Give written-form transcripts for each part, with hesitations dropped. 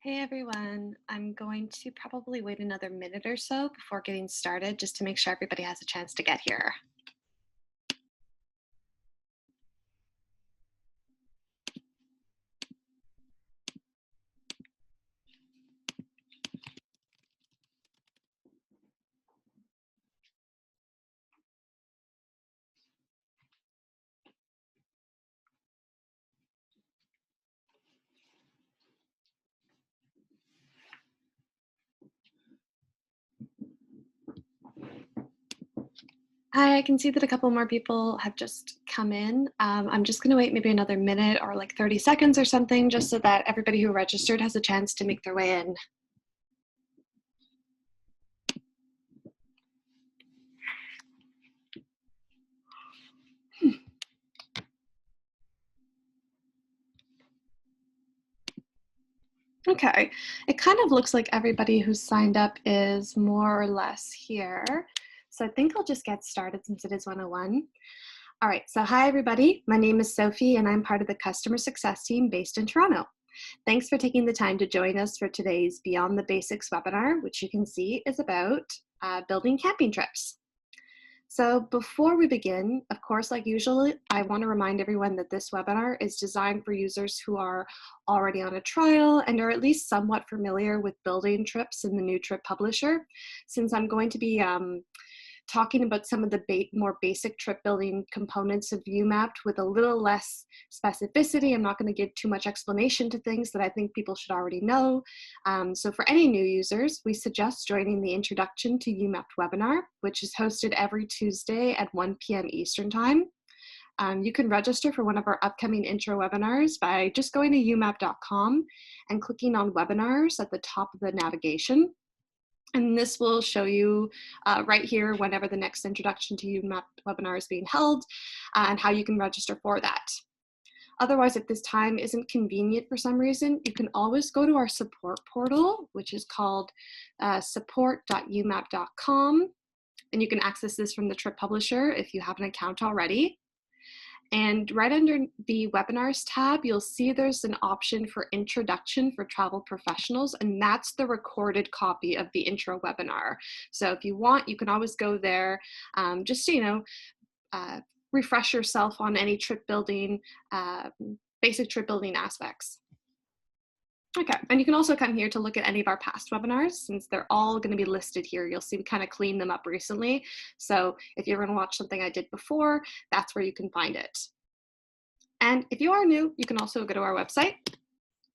Hey everyone, I'm going to probably wait another minute or so before getting started just to make sure everybody has a chance to get here. Hi, I can see that a couple more people have just come in. I'm just going to wait maybe another minute or like 30 seconds or something just so that everybody who registered has a chance to make their way in. Okay, it kind of looks like everybody who's signed up is more or less here. So I think I'll just get started since it is 101. All right, so hi everybody. My name is Sophie and I'm part of the customer success team based in Toronto. Thanks for taking the time to join us for today's Beyond the Basics webinar, which you can see is about building camping trips. So before we begin, of course, like usual, I want to remind everyone that this webinar is designed for users who are already on a trial and are at least somewhat familiar with building trips in the new trip publisher, since I'm going to be talking about some of the more basic trip building components of Umapped with a little less specificity. I'm not going to give too much explanation to things that I think people should already know. So for any new users, we suggest joining the Introduction to Umapped webinar, which is hosted every Tuesday at 1 p.m. Eastern Time. You can register for one of our upcoming intro webinars by just going to umapped.com and clicking on webinars at the top of the navigation. And this will show you right here whenever the next Introduction to Umapped webinar is being held and how you can register for that. Otherwise, if this time isn't convenient for some reason, you can always go to our support portal, which is called support.umapped.com. And you can access this from the trip publisher if you have an account already. And right under the webinars tab, you'll see there's an option for introduction for travel professionals, and that's the recorded copy of the intro webinar. So if you want, you can always go there just to, refresh yourself on any trip building, basic trip building aspects. Okay, and you can also come here to look at any of our past webinars since they're all going to be listed here. You'll see we kind of cleaned them up recently. So if you ever want to watch something I did before, that's where you can find it. And if you are new, you can also go to our website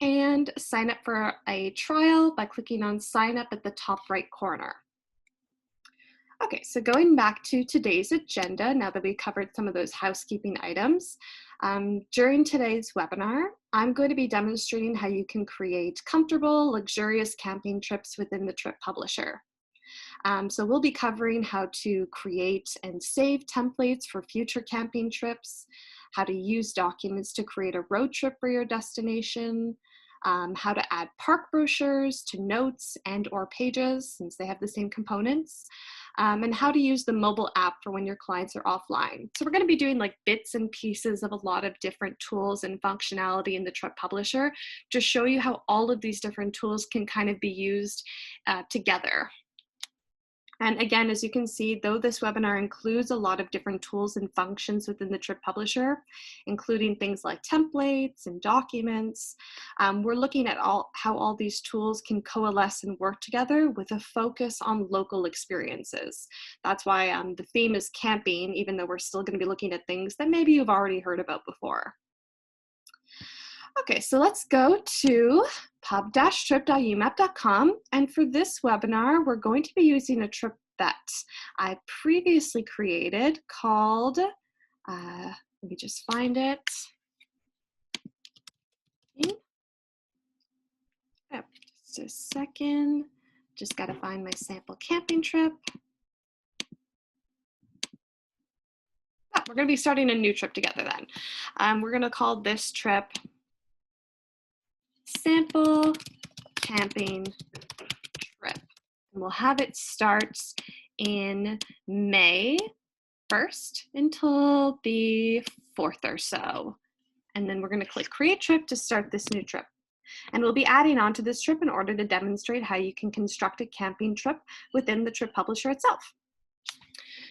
and sign up for a trial by clicking on sign up at the top right corner. Okay, so going back to today's agenda, now that we covered some of those housekeeping items, during today's webinar, I'm going to be demonstrating how you can create comfortable, luxurious camping trips within the trip publisher. So we'll be covering how to create and save templates for future camping trips, how to use documents to create a road trip for your destination, how to add park brochures to notes and or pages since they have the same components, and how to use the mobile app for when your clients are offline. So we're going to be doing like bits and pieces of a lot of different tools and functionality in the trip publisher to show you how all of these different tools can kind of be used together. And again, as you can see, though this webinar includes a lot of different tools and functions within the trip publisher, including things like templates and documents, we're looking at how all these tools can coalesce and work together with a focus on local experiences. That's why the theme is camping, even though we're still going to be looking at things that maybe you've already heard about before. Okay, so let's go to pub-trip.umapped.com. And for this webinar, we're going to be using a trip that I previously created called, let me just find it. Oh, just a second. Just got to find my sample camping trip. Oh, we're going to be starting a new trip together then. We're going to call this trip Sample Camping Trip. And we'll have it start in May 1st until the 4th or so. And then we're going to click Create Trip to start this new trip. And we'll be adding on to this trip in order to demonstrate how you can construct a camping trip within the trip publisher itself.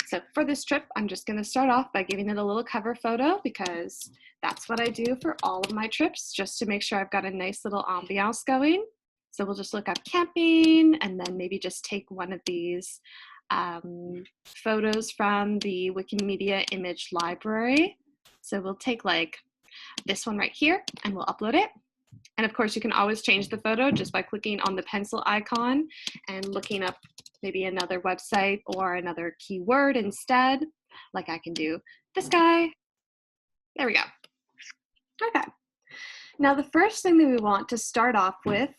So for this trip, I'm just going to start off by giving it a little cover photo because that's what I do for all of my trips, just to make sure I've got a nice little ambiance going. So we'll just look up camping and then maybe just take one of these photos from the Wikimedia image library. So we'll take like this one right here and we'll upload it. And of course, you can always change the photo just by clicking on the pencil icon and looking up maybe another website or another keyword instead, like I can do this guy. There we go. Okay. Now, the first thing that we want to start off with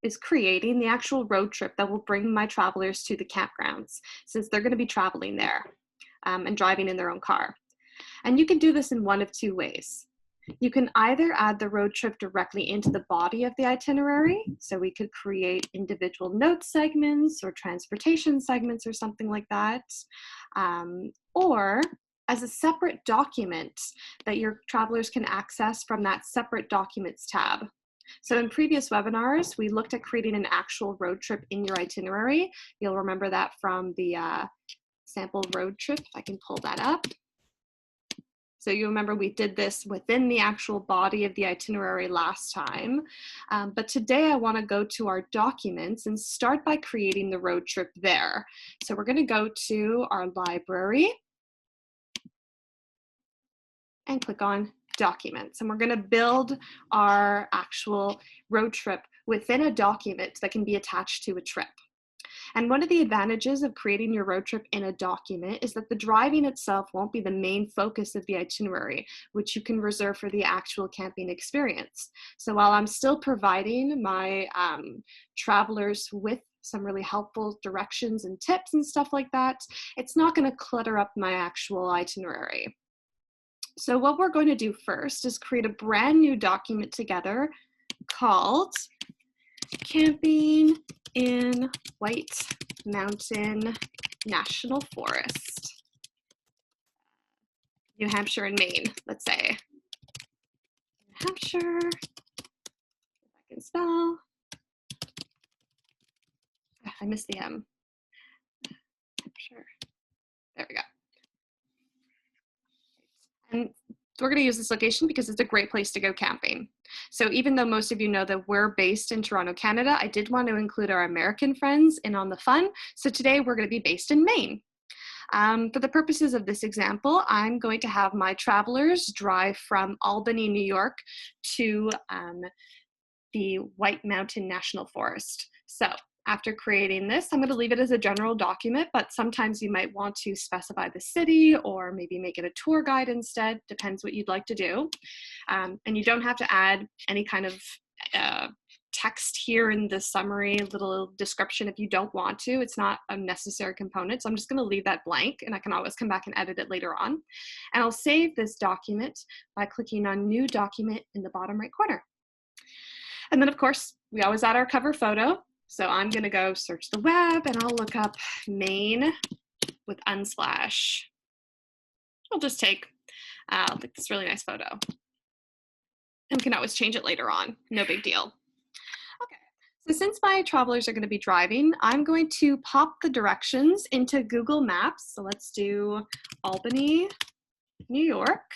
is creating the actual road trip that will bring my travelers to the campgrounds, since they're going to be traveling there and driving in their own car. And you can do this in one of two ways. You can either add the road trip directly into the body of the itinerary, so we could create individual note segments or transportation segments or something like that, or as a separate document that your travelers can access from that separate documents tab. So in previous webinars, we looked at creating an actual road trip in your itinerary. You'll remember that from the sample road trip. I can pull that up. So you remember we did this within the actual body of the itinerary last time. But today I want to go to our documents and start by creating the road trip there. So we're going to go to our library and click on documents. And we're going to build our actual road trip within a document that can be attached to a trip. And one of the advantages of creating your road trip in a document is that the driving itself won't be the main focus of the itinerary, which you can reserve for the actual camping experience. So while I'm still providing my travelers with some really helpful directions and tips and stuff like that, it's not going to clutter up my actual itinerary. So what we're going to do first is create a brand new document together called Camping in White Mountain National Forest, New Hampshire and Maine, let's say. New Hampshire, if I can spell. I missed the M. Hampshire. There we go. And we're going to use this location because it's a great place to go camping. So even though most of you know that we're based in Toronto, Canada, I did want to include our American friends in on the fun. So today we're going to be based in Maine. For the purposes of this example, I'm going to have my travelers drive from Albany, New York to the White Mountain National Forest. So after creating this, I'm going to leave it as a general document, but sometimes you might want to specify the city or maybe make it a tour guide instead, depends what you'd like to do. And you don't have to add any kind of text here in the summary, little description if you don't want to. It's not a necessary component, so I'm just going to leave that blank and I can always come back and edit it later on. And I'll save this document by clicking on New Document in the bottom right corner. And then of course, we always add our cover photo. So I'm going to go search the web and I'll look up Maine with Unsplash. I'll just take this really nice photo. And we can always change it later on. No big deal. Okay, so since my travelers are going to be driving, I'm going to pop the directions into Google Maps. So let's do Albany, New York.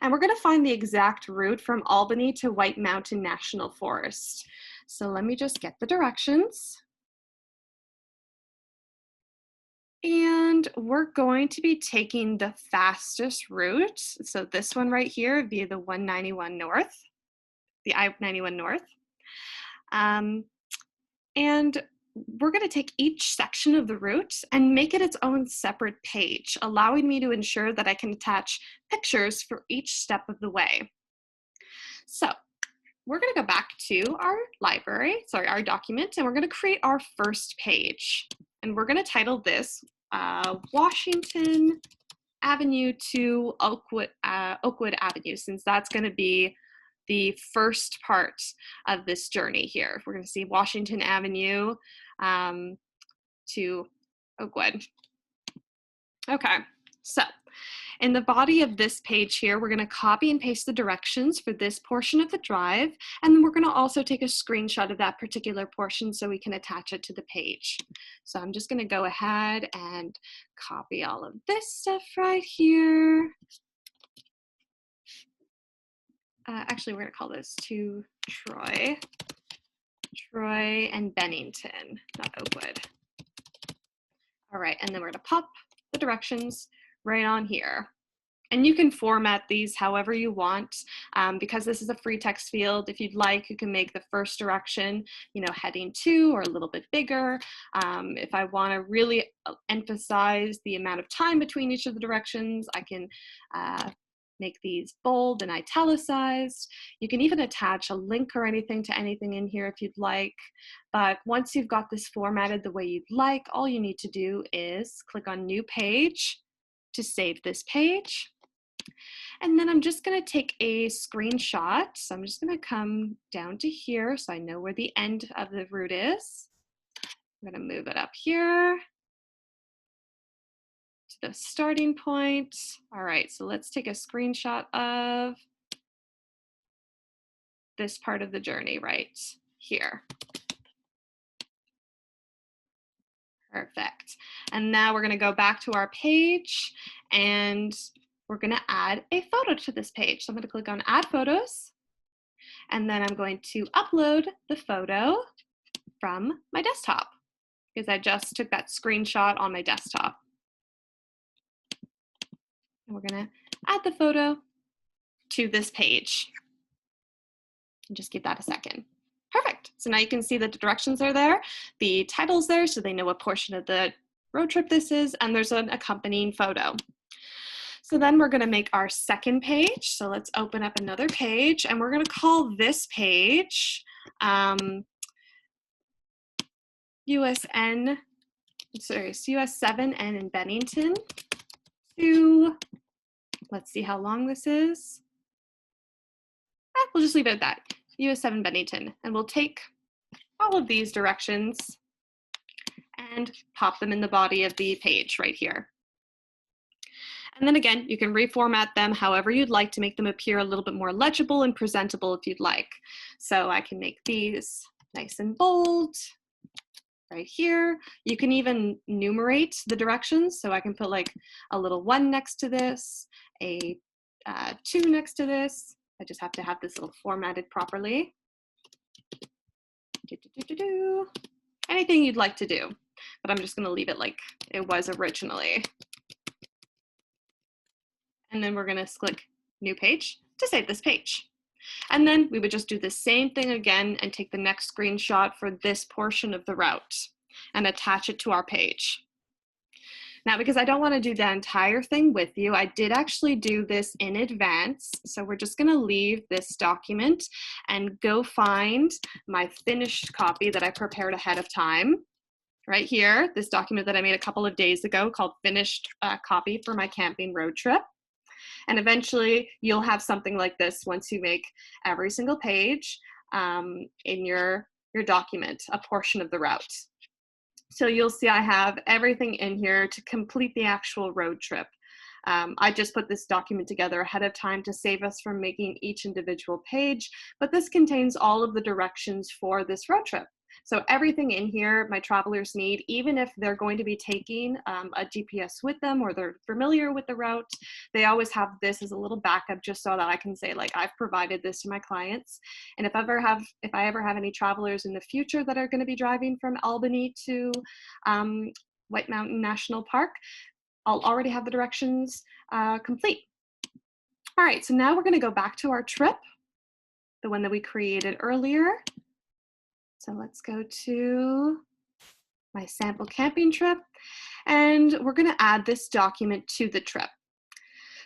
And we're going to find the exact route from Albany to White Mountain National Forest. So let me just get the directions. And we're going to be taking the fastest route. So this one right here via the 191 North, the I-91 North. And we're going to take each section of the route and make it its own separate page, allowing me to ensure that I can attach pictures for each step of the way. So we're going to go back to our library, our document, and we're going to create our first page. And we're going to title this Washington Avenue to Oakwood Avenue, since that's going to be the first part of this journey here. We're going to see Washington Avenue to Oakwood. Okay, so In the body of this page here, we're going to copy and paste the directions for this portion of the drive, and then we're going to also take a screenshot of that particular portion so we can attach it to the page. So I'm just going to go ahead and copy all of this stuff right here. Actually, we're going to call this to Troy and Bennington, not Oakwood. All right, and then we're going to pop the directions right on here. And you can format these however you want. Because this is a free text field, if you'd like, you can make the first direction, heading 2 or a little bit bigger. If I want to really emphasize the amount of time between each of the directions, I can make these bold and italicized. You can even attach a link or anything to anything in here if you'd like. But once you've got this formatted the way you'd like, all you need to do is click on New Page to save this page. And then I'm just going to take a screenshot. So I'm just going to come down to here so I know where the end of the route is. I'm going to move it up here to the starting point. All right, so let's take a screenshot of this part of the journey right here. Perfect. And now we're going to go back to our page and we're going to add a photo to this page. So I'm going to click on Add Photos, and then I'm going to upload the photo from my desktop because I just took that screenshot on my desktop. And we're going to add the photo to this page. And just give that a second. Perfect. So now you can see that the directions are there, the title's there so they know what portion of the road trip this is, and there's an accompanying photo. So then we're going to make our second page. So let's open up another page, and we're going to call this page US 7N in Bennington to, let's see how long this is. We'll just leave it at that, US 7 Bennington. And we'll take all of these directions and pop them in the body of the page right here. And then again, you can reformat them however you'd like to make them appear a little bit more legible and presentable if you'd like. So I can make these nice and bold right here. You can even numerate the directions. So I can put like a little 1 next to this, a 2 next to this. I just have to have this little formatted properly. Anything you'd like to do, but I'm just going to leave it like it was originally. And then we're going to click New Page to save this page. And then we would just do the same thing again and take the next screenshot for this portion of the route and attach it to our page. Now, because I don't want to do the entire thing with you, I did actually do this in advance. So we're just going to leave this document and go find my finished copy that I prepared ahead of time. Right here, this document that I made a couple of days ago called Finished Copy for My Camping Road Trip. And eventually you'll have something like this once you make every single page in your document, a portion of the route. So you'll see I have everything in here to complete the actual road trip. I just put this document together ahead of time to save us from making each individual page, but this contains all of the directions for this road trip. So everything in here my travelers need, even if they're going to be taking a GPS with them or they're familiar with the route, they always have this as a little backup just so that I can say, like, I've provided this to my clients. And if I ever have any travelers in the future that are going to be driving from Albany to White Mountain National Park, I'll already have the directions complete. All right, so now we're going to go back to our trip, the one that we created earlier. So let's go to my sample camping trip, and we're going to add this document to the trip.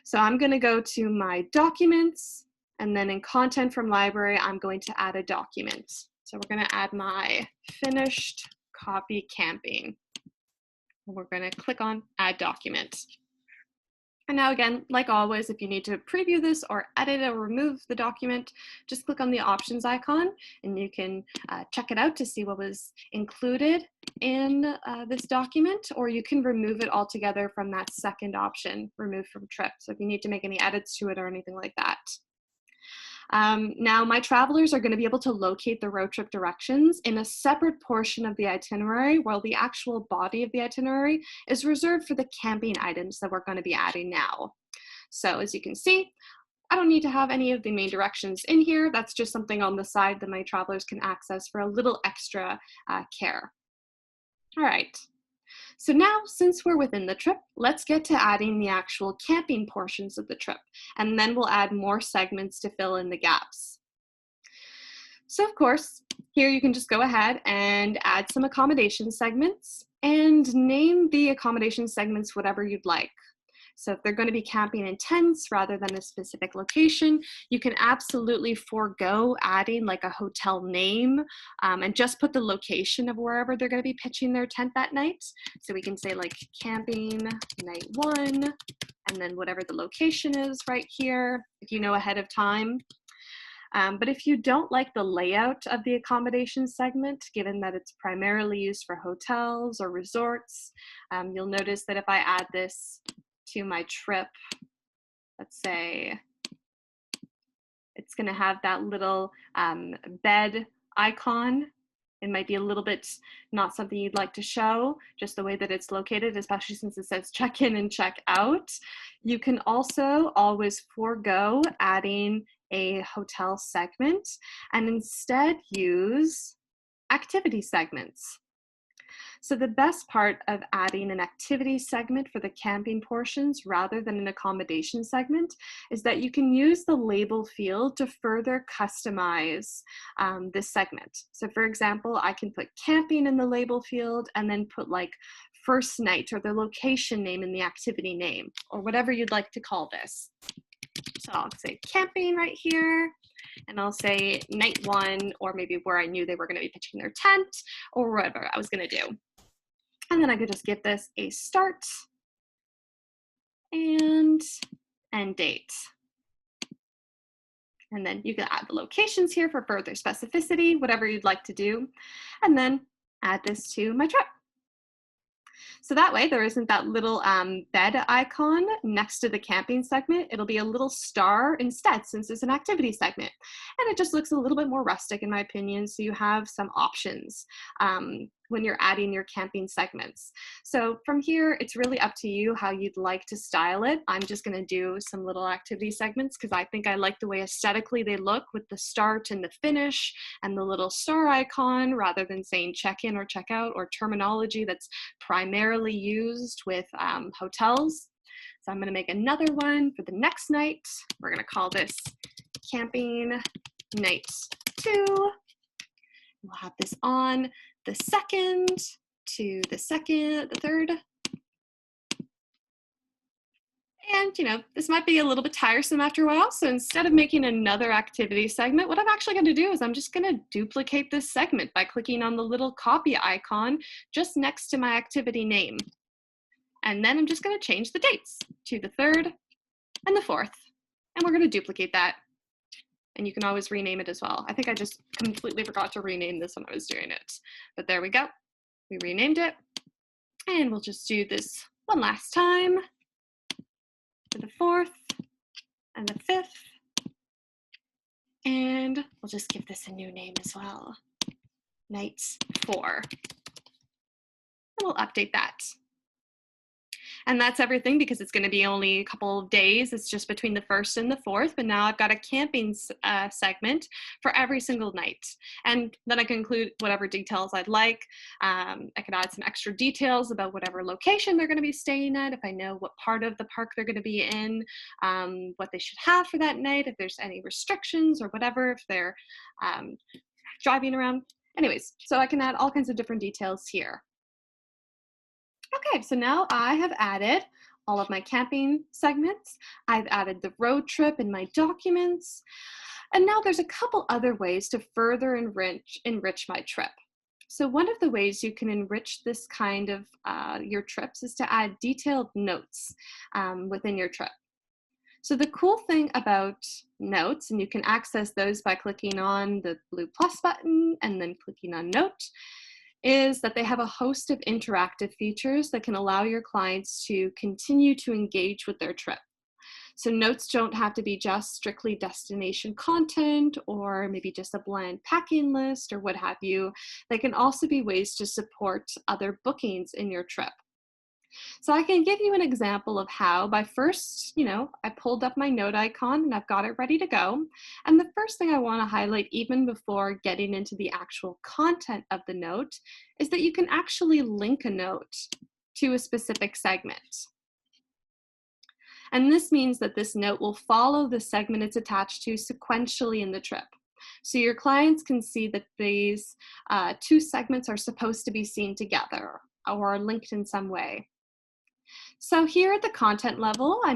So I'm going to go to my documents, and then in content from library, I'm going to add a document. So we're going to add my finished copy camping. And we're going to click on Add Document. And now again, like always, if you need to preview this or edit or remove the document, just click on the options icon and you can check it out to see what was included in this document, or you can remove it altogether from that second option, remove from trip. So if you need to make any edits to it or anything like that. Now, my travelers are going to be able to locate the road trip directions in a separate portion of the itinerary, while the actual body of the itinerary is reserved for the camping items that we're going to be adding now. So as you can see, I don't need to have any of the main directions in here. That's just something on the side that my travelers can access for a little extra care. All right. So now, since we're within the trip, let's get to adding the actual camping portions of the trip, and then we'll add more segments to fill in the gaps. So of course, here you can just go ahead and add some accommodation segments and name the accommodation segments whatever you'd like. So if they're going to be camping in tents rather than a specific location, you can absolutely forego adding like a hotel name and just put the location of wherever they're going to be pitching their tent that night. So we can say like camping night 1, and then whatever the location is right here, if you know ahead of time. But if you don't like the layout of the accommodation segment, given that it's primarily used for hotels or resorts, you'll notice that if I add this to my trip, let's say it's going to have that little bed icon. It might be a little bit not something you'd like to show, just the way that it's located, especially since it says check in and check out. You can also always forego adding a hotel segment and instead use activity segments. So the best part of adding an activity segment for the camping portions rather than an accommodation segment is that you can use the label field to further customize this segment. So for example, I can put camping in the label field and then put like first night or the location name in the activity name, or whatever you'd like to call this. So I'll say camping right here, and I'll say night 1, or maybe where I knew they were going to be pitching their tent, or whatever I was going to do. And then I could just give this a start and end date. And then you can add the locations here for further specificity, whatever you'd like to do, and then add this to my trip. So that way there isn't that little bed icon next to the camping segment. It'll be a little star instead, since it's an activity segment. And it just looks a little bit more rustic in my opinion, so you have some options when you're adding your camping segments. So from here, it's really up to you how you'd like to style it. I'm just gonna do some little activity segments because I think I like the way aesthetically they look with the start and the finish and the little star icon, rather than saying check-in or check-out or terminology that's primarily used with hotels. So I'm gonna make another one for the next night. We're gonna call this camping night 2. We'll have this on the 2nd to the 3rd. And you know, this might be a little bit tiresome after a while, so instead of making another activity segment, what I'm actually going to do is I'm just going to duplicate this segment by clicking on the little copy icon just next to my activity name. And then I'm just going to change the dates to the 3rd and the 4th. And we're going to duplicate that. And you can always rename it as well. I think I just completely forgot to rename this when I was doing it. But there we go. We renamed it. And we'll just do this one last time for the 4th and the 5th. And we'll just give this a new name as well. Night 4. And we'll update that. And that's everything, because it's going to be only a couple of days. It's just between the 1st and the 4th, but now I've got a camping segment for every single night. And then I can include whatever details I'd like. I could add some extra details about whatever location they're going to be staying at, if I know what part of the park they're going to be in, what they should have for that night, if there's any restrictions or whatever, if they're driving around. Anyways, so I can add all kinds of different details here. Okay, so now I have added all of my camping segments. I've added the road trip in my documents. And now there's a couple other ways to further enrich my trip. So one of the ways you can enrich this kind of your trips is to add detailed notes within your trip. So the cool thing about notes, and you can access those by clicking on the blue plus button and then clicking on note, is that they have a host of interactive features that can allow your clients to continue to engage with their trip. So notes don't have to be just strictly destination content or maybe just a bland packing list or what have you. They can also be ways to support other bookings in your trip. So I can give you an example of how by first, I pulled up my note icon and I've got it ready to go. And the first thing I want to highlight even before getting into the actual content of the note is that you can actually link a note to a specific segment. And this means that this note will follow the segment it's attached to sequentially in the trip. So your clients can see that these two segments are supposed to be seen together or linked in some way. So here at the content level, I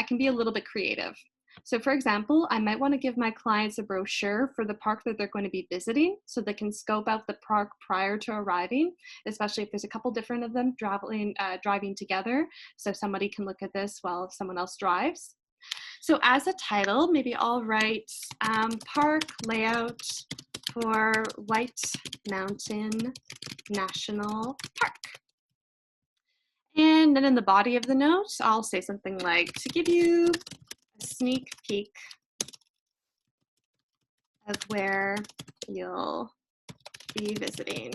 can be a little bit creative. So for example, I might want to give my clients a brochure for the park that they're going to be visiting so they can scope out the park prior to arriving, especially if there's a couple different of them driving together. So somebody can look at this while someone else drives. So as a title, maybe I'll write Park Layout for White Mountain National Park. And then in the body of the note, I'll say something like, to give you a sneak peek of where you'll be visiting.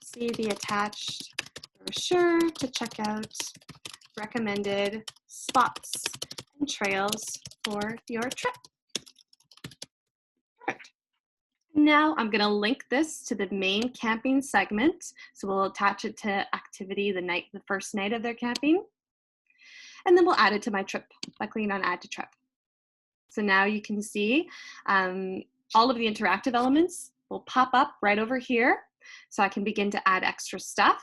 See the attached brochure to check out recommended spots and trails for your trip. Perfect. Now I'm going to link this to the main camping segment. So we'll attach it to activity the first night of their camping. And then we'll add it to my trip by clicking on Add to Trip. So now you can see all of the interactive elements will pop up right over here. So I can begin to add extra stuff.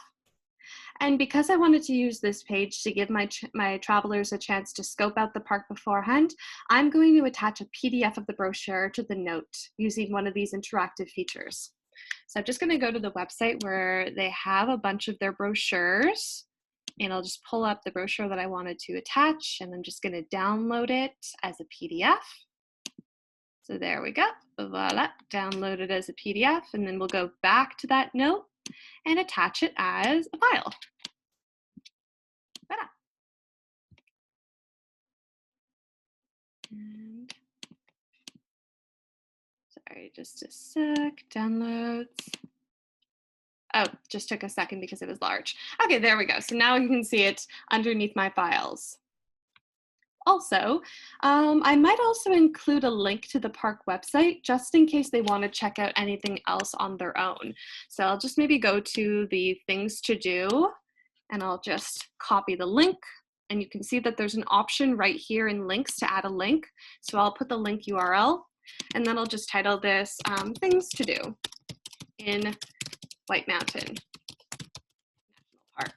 And because I wanted to use this page to give my travelers a chance to scope out the park beforehand, I'm going to attach a PDF of the brochure to the note using one of these interactive features. So I'm just going to go to the website where they have a bunch of their brochures. And I'll just pull up the brochure that I wanted to attach, and I'm just going to download it as a PDF. So there we go. Voila, download it as a PDF, and then we'll go back to that note and attach it as a file. Voila. And sorry, just a sec. Downloads. Oh, just took a second because it was large. Okay, there we go. So now you can see it underneath my files. Also, I might also include a link to the park website just in case they want to check out anything else on their own. So I'll just maybe go to the things to do and I'll just copy the link. And you can see that there's an option right here in links to add a link. So I'll put the link URL and then I'll just title this things to do in White Mountain National Park.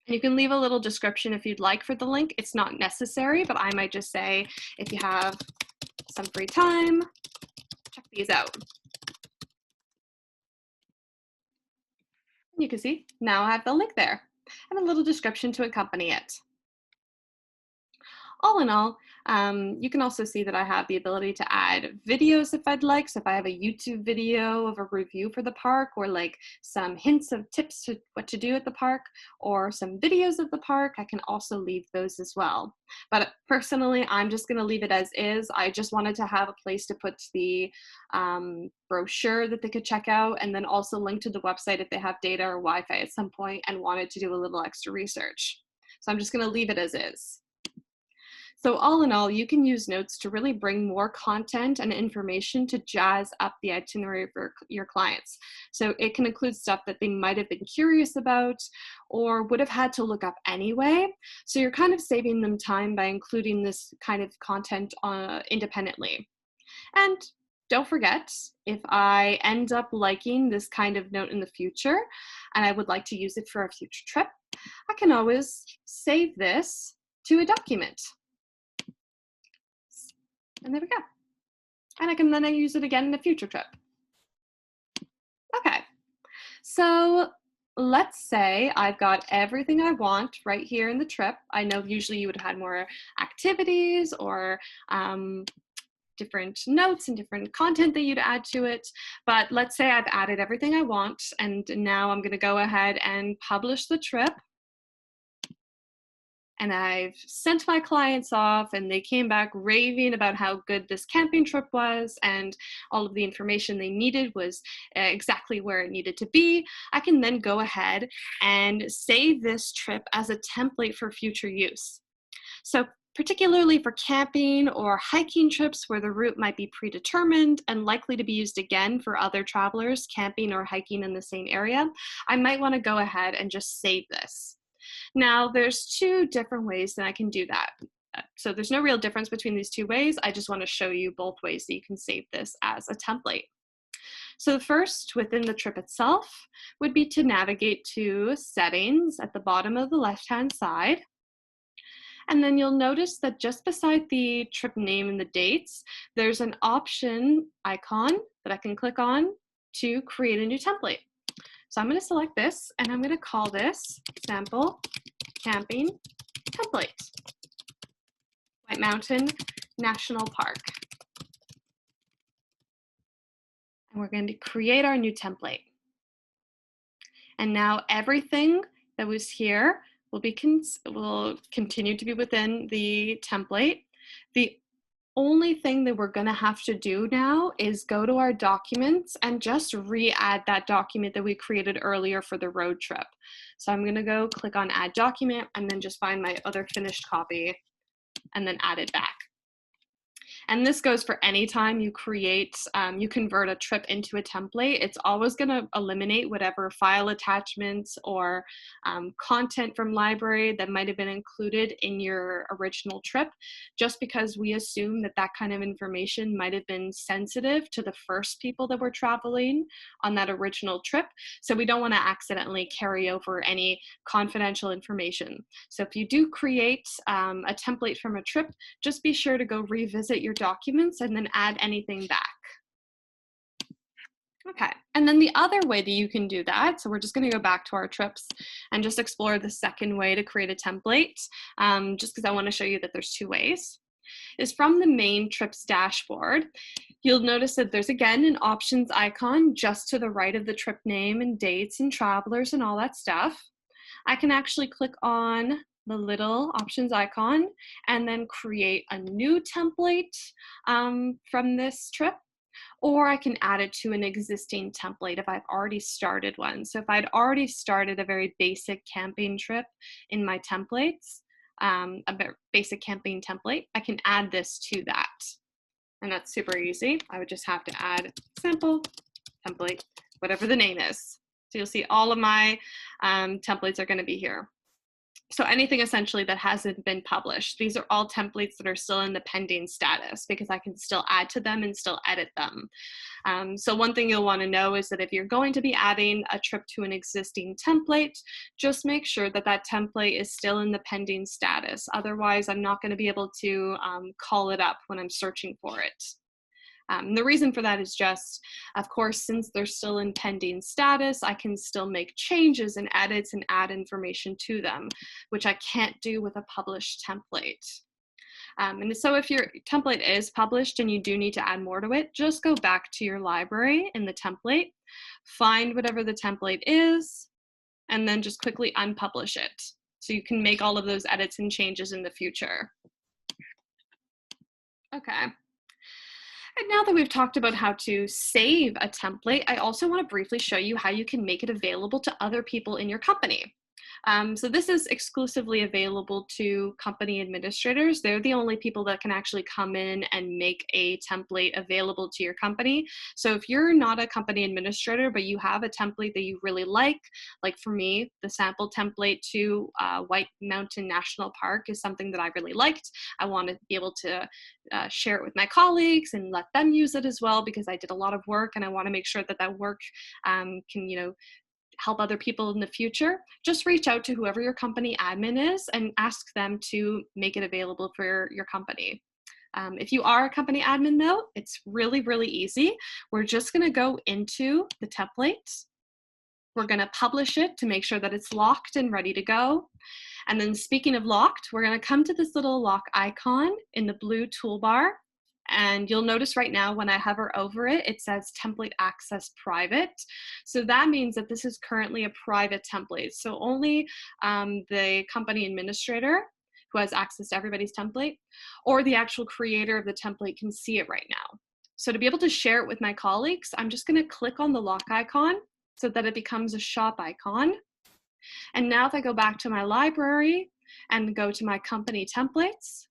And you can leave a little description if you'd like for the link. It's not necessary, but I might just say, if you have some free time, check these out. You can see, now I have the link there and a little description to accompany it. All in all, you can also see that I have the ability to add videos if I'd like. So if I have a YouTube video of a review for the park or like some hints of tips to what to do at the park or some videos of the park, I can also leave those as well. But personally, I'm just going to leave it as is. I just wanted to have a place to put the brochure that they could check out and then also link to the website if they have data or Wi-Fi at some point and wanted to do a little extra research. So I'm just going to leave it as is. So all in all, you can use notes to really bring more content and information to jazz up the itinerary for your clients. So it can include stuff that they might have been curious about or would have had to look up anyway. So you're kind of saving them time by including this kind of content independently. And don't forget, if I end up liking this kind of note in the future and I would like to use it for a future trip, I can always save this to a document. And there we go. And I can then use it again in a future trip. Okay, so let's say I've got everything I want right here in the trip. I know usually you would have had more activities or um, different notes and different content that you'd add to it. But let's say I've added everything I want, and now I'm going to go ahead and publish the trip. And I've sent my clients off, and they came back raving about how good this camping trip was, and all of the information they needed was exactly where it needed to be. I can then go ahead and save this trip as a template for future use. So, particularly for camping or hiking trips where the route might be predetermined and likely to be used again for other travelers camping or hiking in the same area, I might want to go ahead and just save this. Now, there's two different ways that I can do that. So there's no real difference between these two ways. I just want to show you both ways that you can save this as a template. So the first within the trip itself would be to navigate to settings at the bottom of the left-hand side. And then you'll notice that just beside the trip name and the dates, there's an option icon that I can click on to create a new template. So I'm going to select this, and I'm going to call this Sample Camping Template, White Mountain National Park. And we're going to create our new template. And now everything that was here will continue to be within the template. The only thing that we're going to have to do now is go to our documents and just re-add that document that we created earlier for the road trip. So I'm going to go click on Add Document and then just find my other finished copy and then add it back. And this goes for any time you create, you convert a trip into a template. It's always going to eliminate whatever file attachments or content from library that might have been included in your original trip, just because we assume that that kind of information might have been sensitive to the first people that were traveling on that original trip. So we don't want to accidentally carry over any confidential information. So if you do create a template from a trip, just be sure to go revisit your documents and then add anything back. Okay, and then the other way that you can do that, so we're just going to go back to our trips and just explore the second way to create a template, just because I want to show you that there's two ways, is from the main trips dashboard. You'll notice that there's again an options icon just to the right of the trip name and dates and travelers and all that stuff. I can actually click on the little options icon and then create a new template from this trip, or I can add it to an existing template if I've already started one. So if I'd already started a very basic camping trip in my templates, a basic camping template, I can add this to that. And that's super easy. I would just have to add sample template, whatever the name is. So you'll see all of my templates are going to be here. So anything essentially that hasn't been published, these are all templates that are still in the pending status because I can still add to them and still edit them. So one thing you'll want to know is that if you're going to be adding a trip to an existing template, just make sure that that template is still in the pending status. Otherwise, I'm not going to be able to call it up when I'm searching for it. The reason for that is just, of course, since they're still in pending status, I can still make changes and edits and add information to them, which I can't do with a published template. And so if your template is published and you do need to add more to it, just go back to your library in the template, find whatever the template is, and then just quickly unpublish it. So you can make all of those edits and changes in the future. Okay. And now that we've talked about how to save a template, I also want to briefly show you how you can make it available to other people in your company. So this is exclusively available to company administrators. They're the only people that can actually come in and make a template available to your company. So if you're not a company administrator, but you have a template that you really like for me, the sample template to White Mountain National Park is something that I really liked. I want to be able to share it with my colleagues and let them use it as well because I did a lot of work and I want to make sure that that work can, help other people in the future. Just reach out to whoever your company admin is and ask them to make it available for your company. If you are a company admin though, it's really, really easy. We're just gonna go into the template. We're gonna publish it to make sure that it's locked and ready to go. And then speaking of locked, we're gonna come to this little lock icon in the blue toolbar. And you'll notice right now when I hover over it, it says template access private. So that means that this is currently a private template. So only the company administrator who has access to everybody's template or the actual creator of the template can see it right now. So to be able to share it with my colleagues, I'm just gonna click on the lock icon so that it becomes a shop icon. And now if I go back to my library and go to my company templates,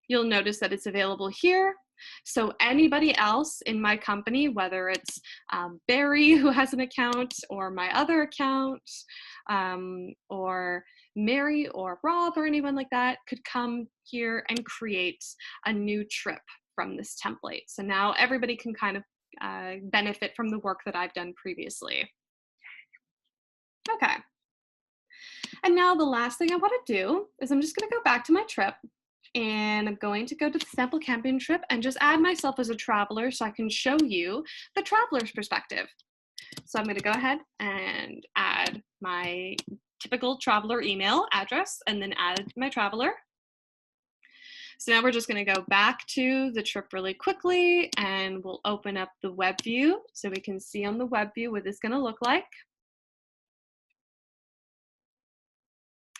you'll notice that it's available here. So anybody else in my company, whether it's Barry who has an account or my other account, or Mary or Rob or anyone like that could come here and create a new trip from this template. So now everybody can kind of benefit from the work that I've done previously. Okay. And now the last thing I want to do is I'm just going to go back to my trip and I'm going to go to the sample camping trip and just add myself as a traveler so I can show you the traveler's perspective. So I'm going to go ahead and add my typical traveler email address and then add my traveler. So now we're just going to go back to the trip really quickly and we'll open up the web view so we can see on the web view what it's going to look like.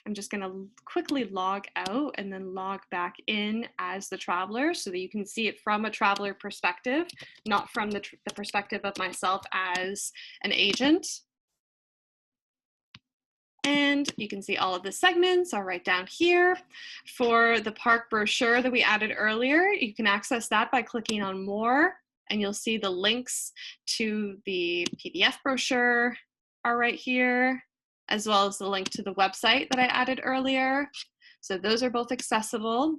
I'm just going to quickly log out and then log back in as the traveler so that you can see it from a traveler perspective, not from the perspective of myself as an agent. And you can see all of the segments are right down here. For the park brochure that we added earlier, you can access that by clicking on more, and you'll see the links to the PDF brochure are right here, as well as the link to the website that I added earlier. So those are both accessible.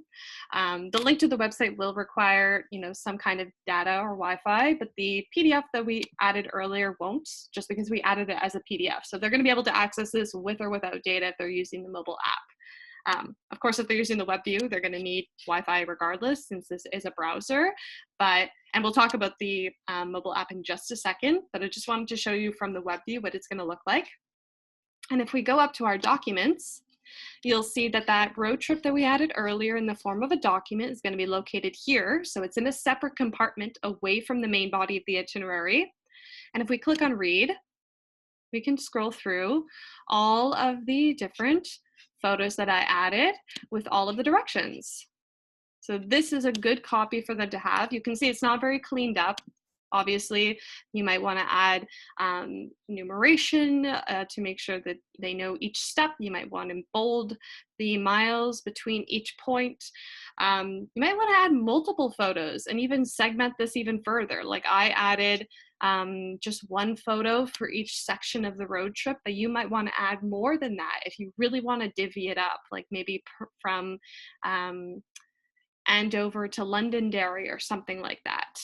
The link to the website will require, some kind of data or Wi-Fi, but the PDF that we added earlier won't, just because we added it as a PDF. So they're going to be able to access this with or without data if they're using the mobile app. Of course, if they're using the web view, they're going to need Wi-Fi regardless, since this is a browser. And we'll talk about the mobile app in just a second, but I just wanted to show you from the web view what it's going to look like. And if we go up to our documents, you'll see that that road trip that we added earlier in the form of a document is going to be located here. So it's in a separate compartment away from the main body of the itinerary. And if we click on read, we can scroll through all of the different photos that I added with all of the directions. So this is a good copy for them to have. You can see it's not very cleaned up. Obviously, you might want to add numeration to make sure that they know each step. You might want to bold the miles between each point. You might want to add multiple photos and even segment this even further. Like I added just one photo for each section of the road trip, but you might want to add more than that if you really want to divvy it up, like maybe from Andover to Londonderry or something like that.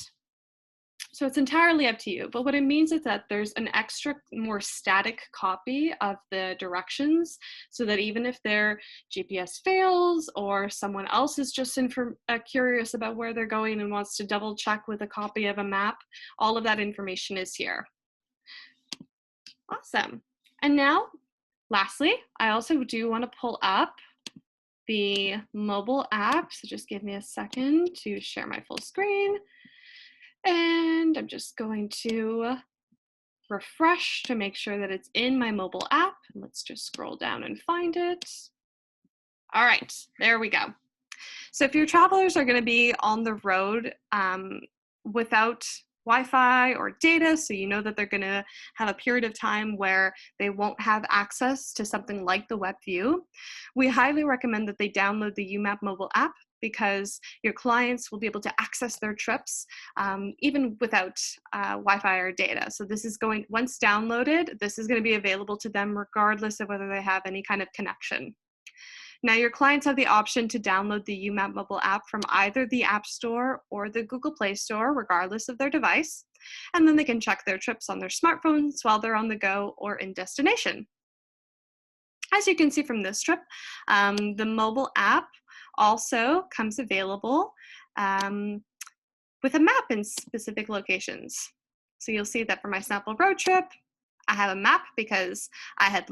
So it's entirely up to you, but what it means is that there's an extra, more static copy of the directions so that even if their GPS fails or someone else is just curious about where they're going and wants to double check with a copy of a map, all of that information is here. Awesome. And now, lastly, I also do want to pull up the mobile app. So just give me a second to share my full screen. And I'm just going to refresh to make sure that it's in my mobile app. Let's just scroll down and find it. All right, there we go. So if your travelers are going to be on the road without Wi-Fi or data, so you know that they're going to have a period of time where they won't have access to something like the web view, we highly recommend that they download the Umapped mobile app, because your clients will be able to access their trips even without Wi-Fi or data. So this is once downloaded, this is going to be available to them regardless of whether they have any kind of connection. Now your clients have the option to download the Umapped mobile app from either the App Store or the Google Play Store, regardless of their device. And then they can check their trips on their smartphones while they're on the go or in destination. As you can see from this trip, the mobile app also comes available um, with a map in specific locations. So you'll see that for my sample road trip, I have a map because I had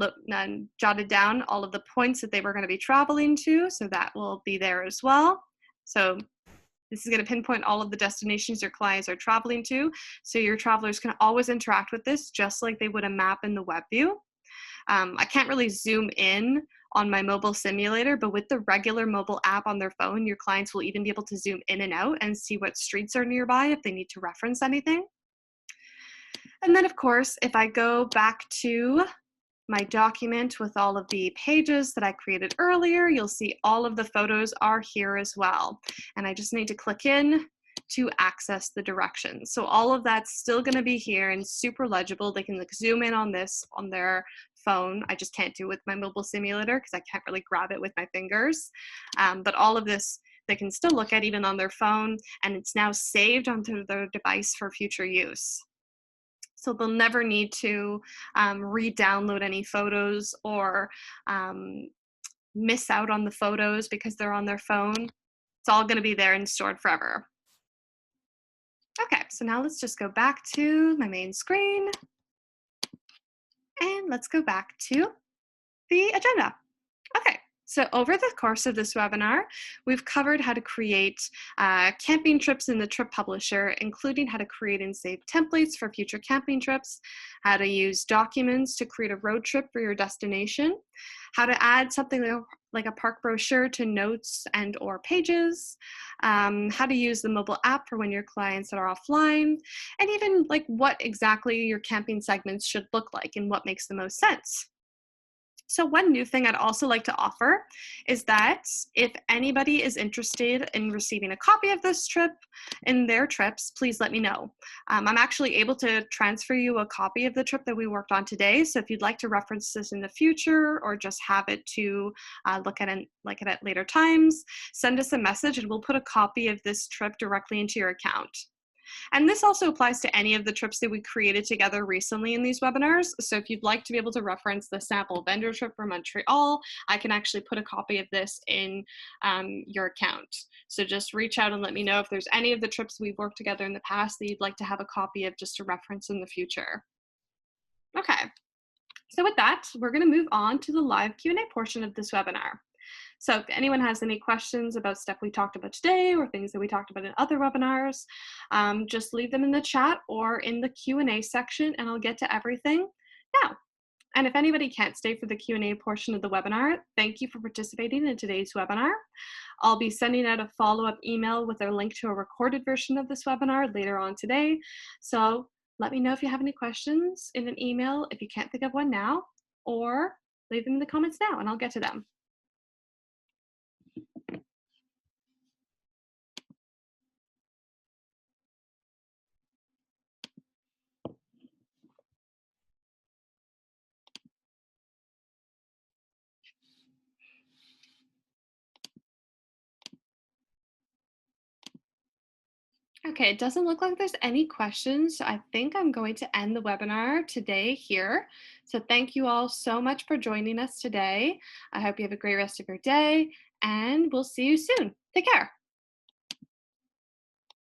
jotted down all of the points that they were going to be traveling to, so that will be there as well. So this is going to pinpoint all of the destinations your clients are traveling to, so your travelers can always interact with this just like they would a map in the web view. I can't really zoom in on my mobile simulator, but with the regular mobile app on their phone, your clients will even be able to zoom in and out and see what streets are nearby if they need to reference anything. And then, of course, if I go back to my document with all of the pages that I created earlier, you'll see all of the photos are here as well. And I just need to click in to access the directions. So all of that's still going to be here and super legible. They can like zoom in on this on their phone. I just can't do it with my mobile simulator because I can't really grab it with my fingers. But all of this they can still look at even on their phone, and it's now saved onto their device for future use. So they'll never need to re-download any photos or miss out on the photos because they're on their phone. It's all going to be there and stored forever. Okay, so now let's just go back to my main screen and let's go back to the agenda. Okay, so over the course of this webinar, we've covered how to create camping trips in the trip publisher, including how to create and save templates for future camping trips, how to use documents to create a road trip for your destination, how to add something like a park brochure to notes and or pages, how to use the mobile app for when your clients are offline, and even like what exactly your camping segments should look like and what makes the most sense. So one new thing I'd also like to offer is that if anybody is interested in receiving a copy of this trip in their trips, please let me know. I'm actually able to transfer you a copy of the trip that we worked on today. So if you'd like to reference this in the future or just have it to look at at later times, send us a message and we'll put a copy of this trip directly into your account. And this also applies to any of the trips that we created together recently in these webinars. So if you'd like to be able to reference the sample vendor trip from Montreal, I can actually put a copy of this in your account. So just reach out and let me know if there's any of the trips we've worked together in the past that you'd like to have a copy of just to reference in the future. Okay, so with that, we're going to move on to the live Q&A portion of this webinar. So if anyone has any questions about stuff we talked about today or things that we talked about in other webinars, just leave them in the chat or in the Q&A section and I'll get to everything now. And if anybody can't stay for the Q&A portion of the webinar, thank you for participating in today's webinar. I'll be sending out a follow-up email with a link to a recorded version of this webinar later on today. So let me know if you have any questions in an email if you can't think of one now, or leave them in the comments now and I'll get to them. Okay, it doesn't look like there's any questions, so I think I'm going to end the webinar today here. So thank you all so much for joining us today. I hope you have a great rest of your day, and we'll see you soon. Take care.